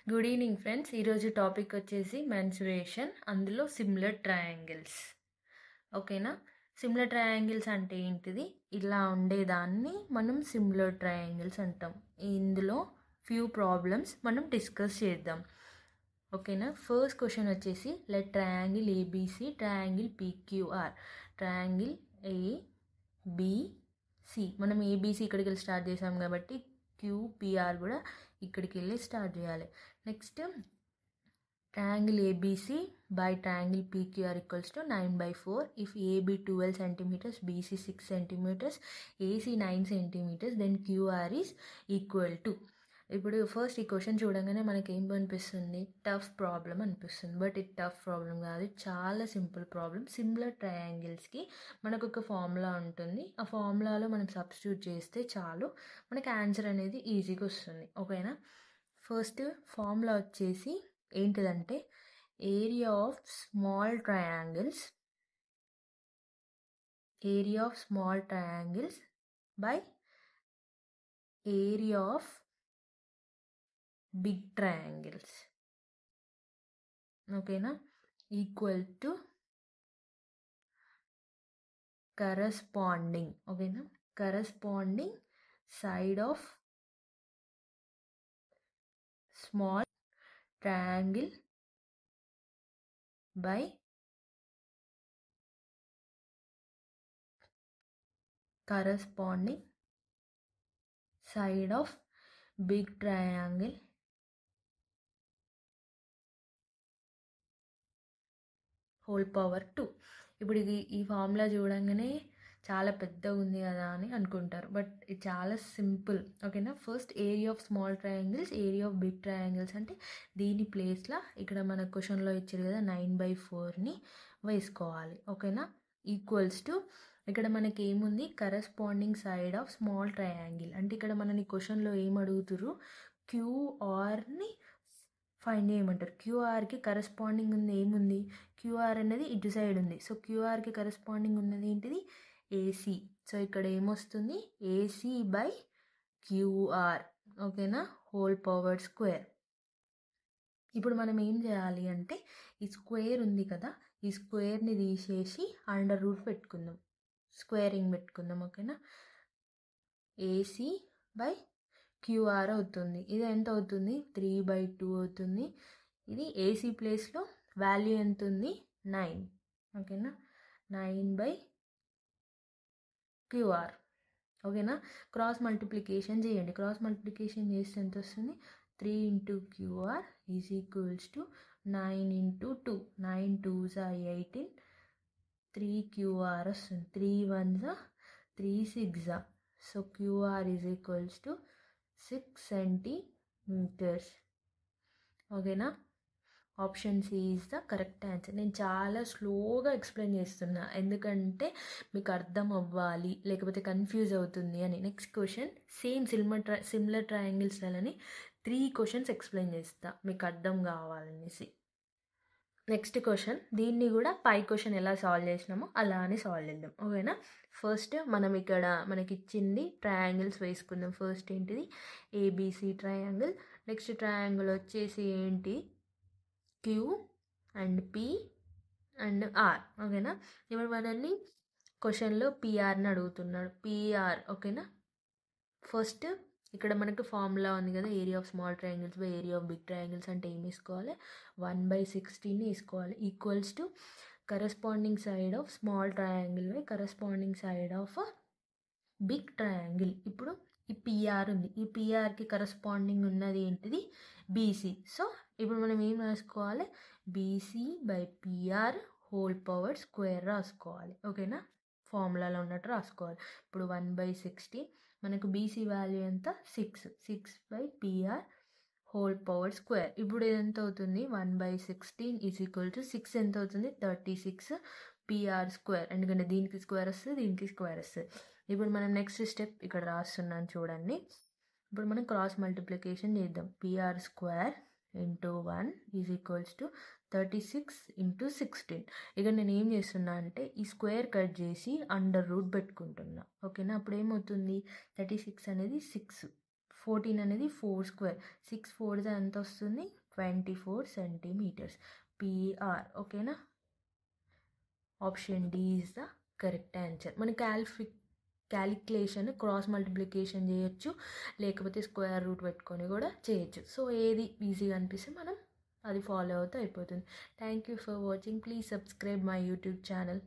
Good evening friends. ఈరోజు topic వచ్చేసి mensuration, అందులో సిమిలర్ ట్రయాంగిల్స్. ఓకేనా? సిమిలర్ ట్రయాంగిల్స్ అంటే ఏంటిది? ఇలా ఉండేదాన్ని మనం సిమిలర్ ట్రయాంగిల్స్ అంటాం. ఇందులో ఫ్యూ ప్రాబ్లమ్స్ మనం డిస్కస్ చేద్దాం. ఓకేనా? ఫస్ట్ క్వశ్చన్ వచ్చేసి let triangle ABC, triangle PQR. Triangle ABC, మనం ఏబిసి ఇక్కడికి వెళ్ళి స్టార్ట్ చేసాం కాబట్టి క్యూపిఆర్ కూడా ఇక్కడికి వెళ్ళి స్టార్ట్ చేయాలి. Next triangle ABC by triangle PQR equals to 9/4 if AB 12 centimeters, BC 6 centimeters, AC 9 centimeters, then QR is equal to. ఇప్పుడు ఫస్ట్ ఈ క్వశ్చన్ చూడగానే మనకి ఏం అనిపిస్తుంది? టఫ్ ప్రాబ్లం అనిపిస్తుంది. బట్ ఇది టఫ్ ప్రాబ్లం కాదు, చాలా సింపుల్ ప్రాబ్లం. సిమిలర్ ట్రయాంగిల్స్కి మనకు ఒక ఫార్ములా ఉంటుంది. ఆ ఫార్ములాలో మనం సబ్స్టిట్యూట్ చేస్తే చాలు, మనకి ఆన్సర్ అనేది ఈజీగా వస్తుంది. ఓకేనా? ఫస్ట్ ఫార్ములా వచ్చేసి ఏంటిదంటే area of small triangles by area of big triangles. ఓకేనా? Equal to corresponding. ఓకేనా? Corresponding side of small triangle by corresponding side of big triangle whole power 2. ఇప్పుడు ఈ ఫార్ములా చూడంగానే చాలా పెద్దగా ఉంది కదా అని అనుకుంటారు, బట్ ఇది చాలా సింపుల్. ఓకేనా? First area of small triangles, area of big triangles అంటే దీని ప్లేస్లో ఇక్కడ మన క్వశ్చన్లో ఇచ్చారు కదా 9/4ని వేసుకోవాలి. ఓకేనా? ఈక్వల్స్ టు ఇక్కడ మనకి ఏముంది? Corresponding side of small triangle. అంటే ఇక్కడ మనని క్వశ్చన్లో ఏం అడుగుతురు? క్యూఆర్ని ఫైండ్ చేయమంటారు. క్యూఆర్కి కరస్పాండింగ్ ఉంది ఏముంది? క్యూఆర్ అనేది ఇటు సైడ్ ఉంది. సో క్యూఆర్కి కరస్పాండింగ్ ఉన్నది ఏంటిది? ఏసీ. సో ఇక్కడ ఏమొస్తుంది? AC by QR. ఓకేనా? Whole power square. ఇప్పుడు మనం ఏం చేయాలి అంటే ఈ స్క్వేర్ ఉంది కదా, ఈ స్క్వేర్ని తీసేసి అండర్ రూట్ పెట్టుకుందాం, స్క్వేరింగ్ పెట్టుకుందాం. ఓకేనా? ఏసీ బై క్యూఆర్ అవుతుంది. ఇది ఎంత అవుతుంది? 3/2 అవుతుంది. ఇది ఏసీ ప్లేస్లో వాల్యూ ఎంత ఉంది? 9. ఓకేనా? 9/QR. ఓకేనా? క్రాస్ మల్టిప్లికేషన్ చేయండి. క్రాస్ మల్టిప్లికేషన్ చేస్తే ఎంత వస్తుంది? 3 into QR is equals to 9 into 2. 9 2s are 18. 3 QR వస్తుంది. 3 1s are 3 6s are. So QR is equals to 6 centimeters. ఓకేనా? Option C is the correct answer. నేను చాలా స్లోగా ఎక్స్ప్లెయిన్ చేస్తున్నా, ఎందుకంటే మీకు అర్థం అవ్వాలి, లేకపోతే కన్ఫ్యూజ్ అవుతుంది అని. నెక్స్ట్ క్వశ్చన్ సేమ్ సిమిలర్ ట్రయాంగిల్స్లని 3 questions ఎక్స్ప్లెయిన్ చేస్తా మీకు అర్థం కావాలనేసి. నెక్స్ట్ క్వశ్చన్, దీన్ని కూడా పై క్వశ్చన్ ఎలా సాల్వ్ చేసినామో అలా అని సాల్వ్ చేద్దాం. ఓకేనా? ఫస్ట్ మనం ఇక్కడ మనకి ఇచ్చింది ట్రయాంగిల్స్ వేసుకుందాం. ఫస్ట్ ఏంటిది? ABC triangle. నెక్స్ట్ ట్రయాంగిల్ వచ్చేసి ఏంటి? Q and P and R. ఓకేనా? ఇప్పుడు మనల్ని క్వశ్చన్లో పిఆర్ని అడుగుతున్నాడు. పిఆర్. ఓకేనా? ఫస్ట్ ఇక్కడ మనకు ఫార్ములా ఉంది కదా, area of small triangles by area of big triangles అంటే ఏం వేసుకోవాలి? 1/16 వేసుకోవాలి. Equals to corresponding side of small triangle by corresponding side of big triangle. ఇప్పుడు ఈ పిఆర్ ఉంది, ఈ పిఆర్కి కరస్పాండింగ్ ఉన్నది ఏంటిది? బీసీ. సో ఇప్పుడు మనం ఏం రాసుకోవాలి? BC by PR whole power square రాసుకోవాలి. ఓకేనా? ఫార్ములాలో ఉన్నట్టు రాసుకోవాలి. ఇప్పుడు 1/16 మనకు బీసీ వాల్యూ ఎంత? 6. 6/PR whole power square. ఇప్పుడు ఎంత అవుతుంది? 1/16 ఈజ్ ఈక్వల్ టు 6 ఎంత అవుతుంది? 36 PR స్క్వేర్. ఎందుకంటే దీనికి స్క్వేర్ వస్తుంది, దీనికి స్క్వేర్ వస్తుంది. ఇప్పుడు మనం నెక్స్ట్ స్టెప్ ఇక్కడ రాస్తున్నాను చూడండి. ఇప్పుడు మనం క్రాస్ మల్టిప్లికేషన్ చేద్దాం. PR square into 1 is equals to 36 into 16. ఇక నేను ఏం చేస్తున్నా అంటే ఈ స్క్వేర్ కట్ చేసి అండర్ రూట్ పెట్టుకుంటున్నా. ఓకేనా? అప్పుడు ఏమవుతుంది? 36 అనేది 6 14 అనేది 4 స్క్వేర్, 6 4 ఎంత వస్తుంది 24 సెంటీమీటర్స్. పిఆర్. ఓకేనా, option D is the correct answer. మన క్యాలిక్యులేషన్ క్రాస్ మల్టిప్లికేషన్ చేయొచ్చు, లేకపోతే స్క్వేర్ రూట్ పెట్టుకొని కూడా చేయొచ్చు. సో ఏది ఈజీగా అనిపిస్తే మనం అది ఫాలో అవుతూ అయిపోతుంది. Thank you for watching. Please subscribe my YouTube channel.